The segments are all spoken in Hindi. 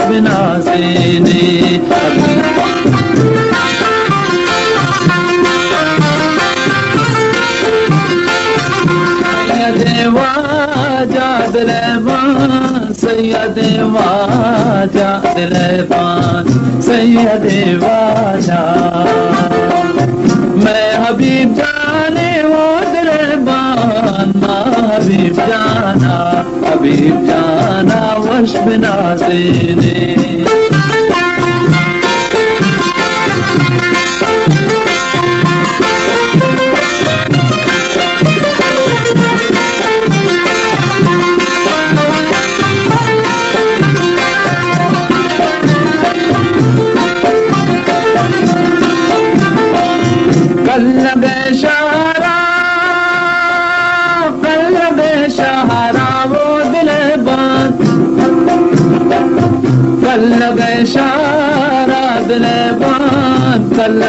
बिना सेने वाजा दिलबान सैयद वाजा दिलबान सैयद वाजा मैं हबीब जाने वो दिलबान हबीब जाना वश बिना सेने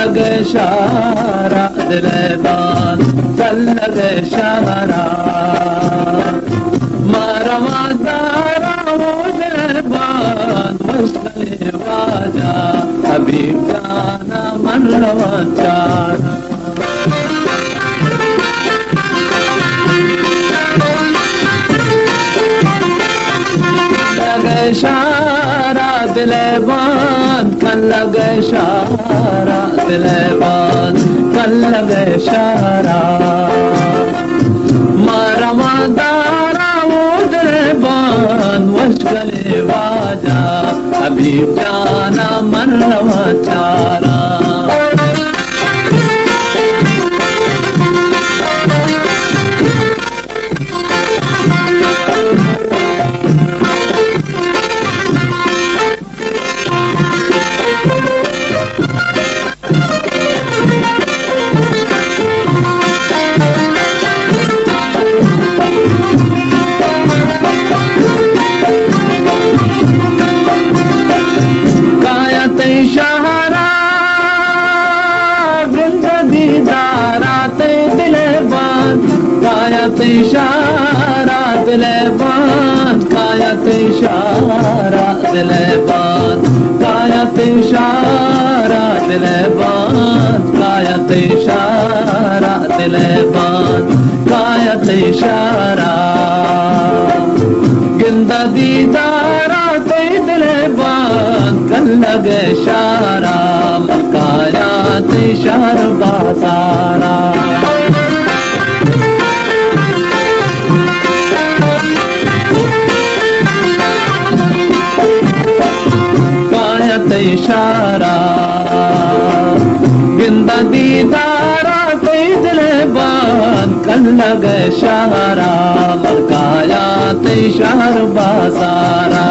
लगे शारा दिलबान कल लगे शारा मारवा तारा वो दिलबान मुश्किल वाजा हबीब जाना मन रवा चारा लगे शारा दिलबान कल लगे शारा दिलबान कल लगे शारा मारवा तारा वो दिलबान मुश्किल वाजा हबीब जाना मन रवा चारा इशारा दिलबान कायत इशारा दिलबान कायत इशारा दिलबान कायत इशारा दिलबान कायत इशारा गिंदा दीदारा ते दिलबान कल लगे इशारा कायत इशारा बाजारा इशारा गिंदा दीदारा कोई दिलबान कल लगे शारा मरकायात इशार बाजारा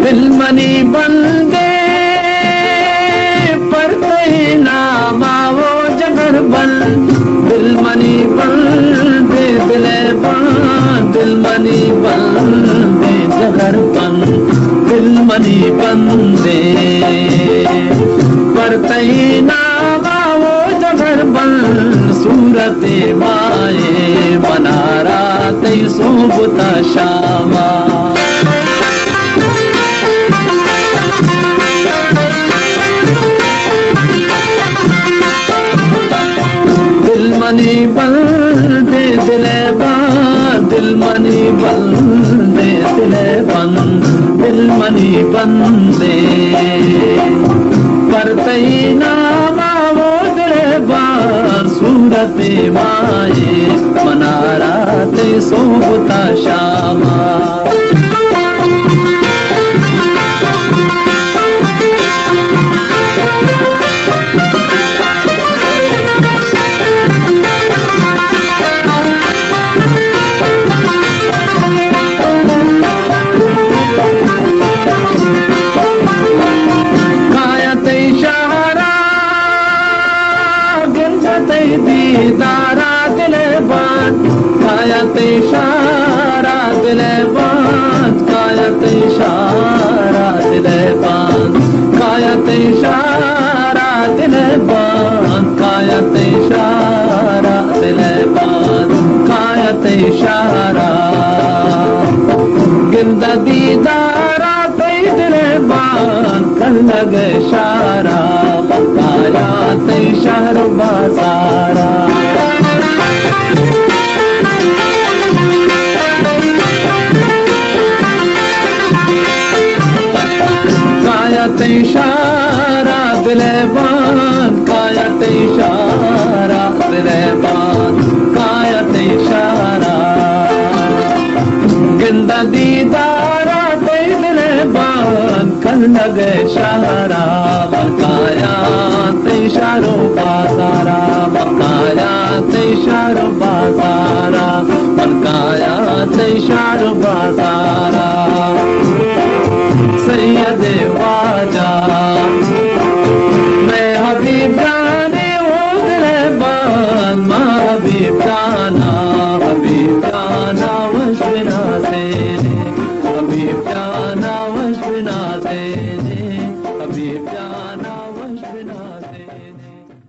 दिलमनी बंदे पढ़ते नामा वो जगर बल दिलमनी बंदे दिलबान दिलमनी बंदे जगर बन दिलमनी बंदे पढ़ते नामा वो जगर बल सूरत माए मनारा तई सोबता शामा दिलमनी बंदे दिलबान दिलमनी बंदे दिलबान दिलमनी बंदे पढ़ते नामा वो दिलबान सूरत माए मनारा ते सोबता शामा दीदारा दिलबान कायत इशारा लगे शारा बकाया ते शहर बाजारा कायत इशारा दिलेबान कायत इशारा दिलेबान कायत इशारा गिंदा दीदारा ते दिलेबान कल लगे शारा बकाया ते इशारो बाजारा बकाया ते इशारो बाजारा बकाया ते इशारो बाजारा सैयद ख्वाजा मैं हबीब जाने ओ दिलेबान माँ हबीब